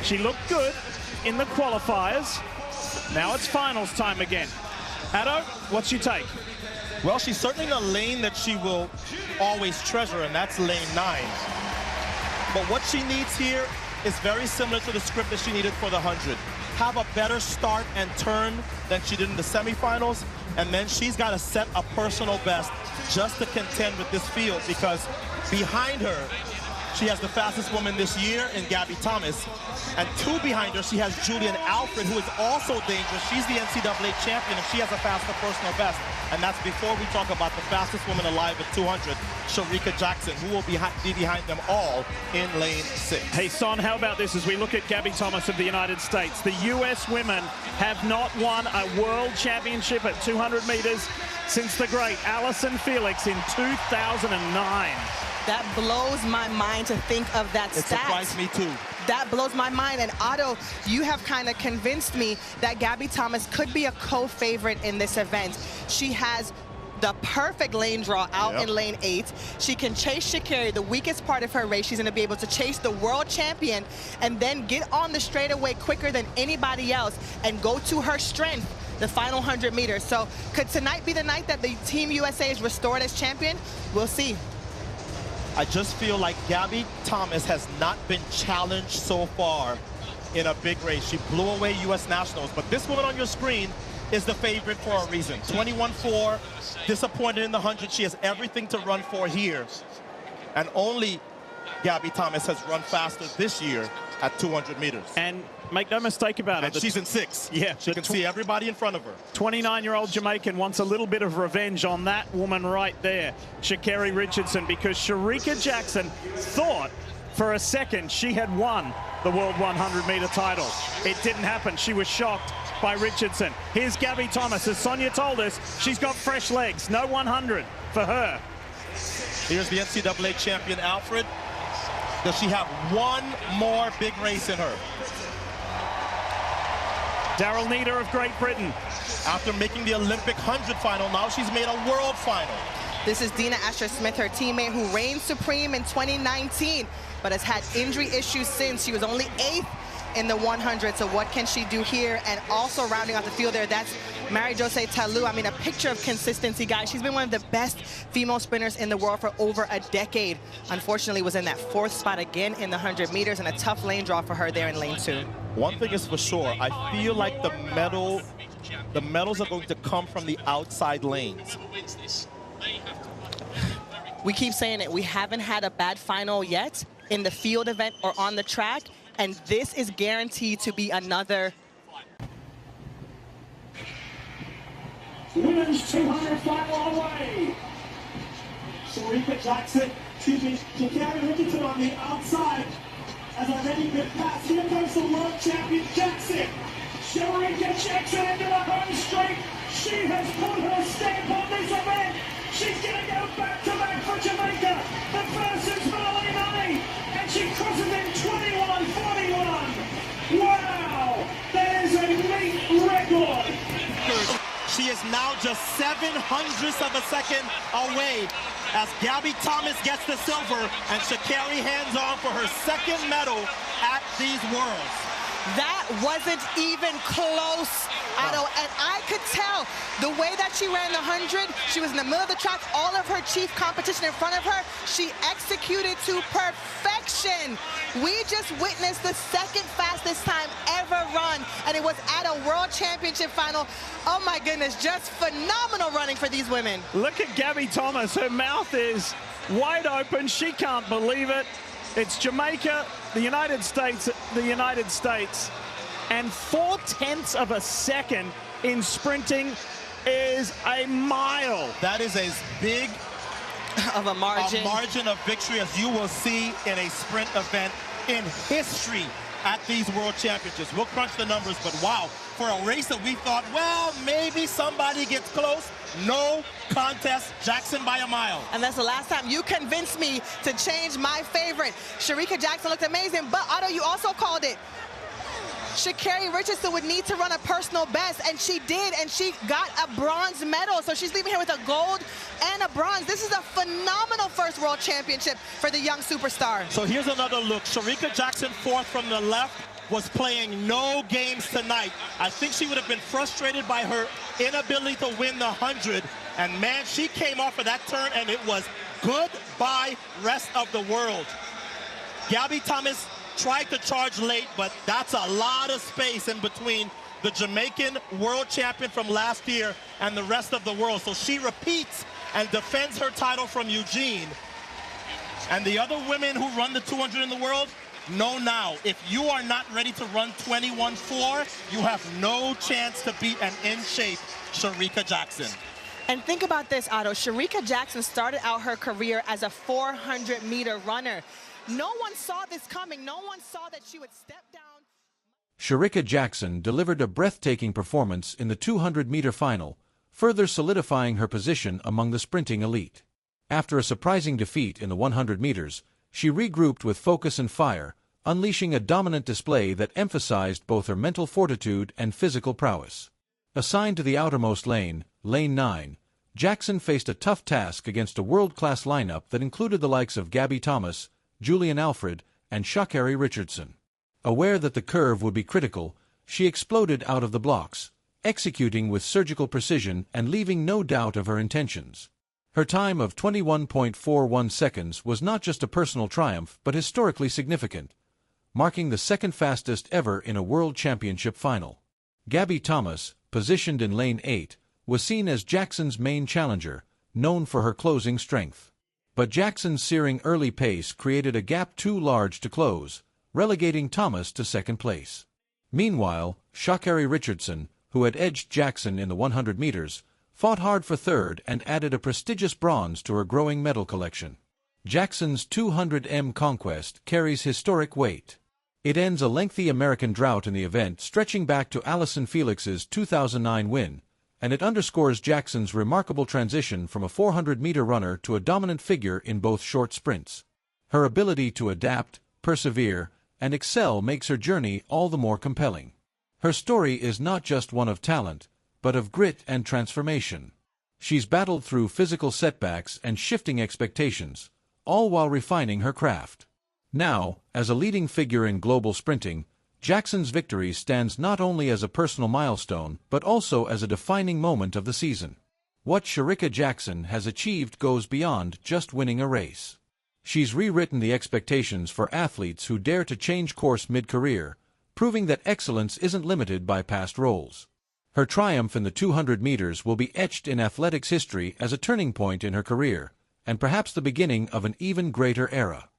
She looked good in the qualifiers. Now it's finals time again. Addo, what's your take? Well, she's certainly in a lane that she will always treasure, and that's lane 9. But what she needs here is very similar to the script that she needed for the 100. Have a better start and turn than she did in the semifinals, and then she's got to set a personal best just to contend with this field, because behind her, she has the fastest woman this year in Gabby Thomas, and 2 behind her, she has Julien Alfred, who is also dangerous. She's the NCAA champion, and she has a faster personal best. And that's before we talk about the fastest woman alive at 200, Shericka Jackson, who will be behind them all in lane 6. Hey, Son, how about this as we look at Gabby Thomas of the United States? The U.S. women have not won a world championship at 200 meters since the great Allyson Felix in 2009. That blows my mind to think of that stat. It surprised me too. That blows my mind. And Otto, you have kind of convinced me that Gabby Thomas could be a co-favorite in this event. She has the perfect lane draw out in lane 8. She can chase Sha'Carri, the weakest part of her race. She's going to be able to chase the world champion and then get on the straightaway quicker than anybody else and go to her strength, the final 100 meters. So could tonight be the night that the Team USA is restored as champion? We'll see. I just feel like Gabby Thomas has not been challenged so far in a big race. She blew away U.S. Nationals, but this woman on your screen is the favorite for a reason. 21.4, disappointed in the 100. She has everything to run for here. And only Gabby Thomas has run faster this year at 200 meters. And make no mistake about it. And she's in 6. Yeah. She can see everybody in front of her. 29-year-old Jamaican wants a little bit of revenge on that woman right there, Sha'Carri Richardson, because Shericka Jackson thought for a second she had won the World 100-meter title. It didn't happen. She was shocked by Richardson. Here's Gabby Thomas. As Sonia told us, she's got fresh legs. No 100 for her. Here's the NCAA champion, Alfred. Does she have one more big race in her? Daryl Nieder of Great Britain. After making the Olympic 100 final, now she's made a world final. This is Dina Asher-Smith, her teammate, who reigned supreme in 2019, but has had injury issues since. She was only 8th in the 100, so what can she do here? And also rounding out the field there, that's Mary-José Talu. I mean, a picture of consistency, guys. She's been one of the best female sprinters in the world for over a decade. Unfortunately, was in that 4th spot again in the 100 meters, and a tough lane draw for her there in lane 2. One thing is for sure, I feel like the medals are going to come from the outside lanes. We keep saying it. We haven't had a bad final yet in the field event or on the track, and this is guaranteed to be another. Women's 200 final away. Shericka Jackson, Sha'Carri Richardson on the outside. As a ready good pass, here comes the world champion Jackson. Shericka Jackson into the home straight. She has put her stamp on this event. She's going to go back-to-back for Jamaica. The first is Marley Money, and she crosses in 21:41. Wow, that is a late record. She is now just 0.07 of a second away as Gabby Thomas gets the silver and Sha'Carri hands on for her 2nd medal at these Worlds. That wasn't even close, Otto, and I could tell the way that she ran the 100, she was in the middle of the track, all of her chief competition in front of her, she executed to perfection. We just witnessed the 2nd fastest time ever run, and it was at a World Championship final. Oh my goodness, just phenomenal running for these women. Look at Gabby Thomas, her mouth is wide open, she can't believe it. It's Jamaica, the United States, and 0.4 of a second in sprinting is a mile. That is as big of a margin of victory as you will see in a sprint event in history at these World Championships. We'll crunch the numbers, but wow, for a race that we thought, well, maybe somebody gets close, no contest, Jackson by a mile. And that's the last time you convinced me to change my favorite. Shericka Jackson looked amazing, but Otto, you also called it. Sha'Carri Richardson would need to run a personal best, and she did, and she got a bronze medal. So she's leaving here with a gold and a bronze. This is a phenomenal first World Championship for the young superstar. So here's another look. Shericka Jackson 4th from the left, was playing no games tonight. I think she would have been frustrated by her inability to win the 100. And man, she came off of that turn and it was goodbye rest of the world. Gabby Thomas tried to charge late, but that's a lot of space in between the Jamaican world champion from last year and the rest of the world. So she repeats and defends her title from Eugene. And the other women who run the 200 in the world, know now, if you are not ready to run 21.4, you have no chance to beat an in-shape Shericka Jackson. And think about this, Otto. Shericka Jackson started out her career as a 400-meter runner. No one saw this coming. No one saw that she would step down. Shericka Jackson delivered a breathtaking performance in the 200-meter final, further solidifying her position among the sprinting elite. After a surprising defeat in the 100 meters, she regrouped with focus and fire, unleashing a dominant display that emphasized both her mental fortitude and physical prowess. Assigned to the outermost lane, lane 9, Jackson faced a tough task against a world-class lineup that included the likes of Gabby Thomas, Julian Alfred, and Sha'Carri Richardson. Aware that the curve would be critical, she exploded out of the blocks, executing with surgical precision and leaving no doubt of her intentions. Her time of 21.41 seconds was not just a personal triumph but historically significant, marking the second fastest ever in a World Championship final. Gabby Thomas, positioned in lane 8, was seen as Jackson's main challenger, known for her closing strength. But Jackson's searing early pace created a gap too large to close, relegating Thomas to second place. Meanwhile, Sha'Carri Richardson, who had edged Jackson in the 100 meters, fought hard for third and added a prestigious bronze to her growing medal collection. Jackson's 200m conquest carries historic weight. It ends a lengthy American drought in the event stretching back to Allyson Felix's 2009 win, and it underscores Jackson's remarkable transition from a 400-meter runner to a dominant figure in both short sprints. Her ability to adapt, persevere, and excel makes her journey all the more compelling. Her story is not just one of talent, but of grit and transformation. She's battled through physical setbacks and shifting expectations, all while refining her craft. Now, as a leading figure in global sprinting, Jackson's victory stands not only as a personal milestone but also as a defining moment of the season. What Shericka Jackson has achieved goes beyond just winning a race. She's rewritten the expectations for athletes who dare to change course mid-career, proving that excellence isn't limited by past roles. Her triumph in the 200 meters will be etched in athletics history as a turning point in her career, and perhaps the beginning of an even greater era.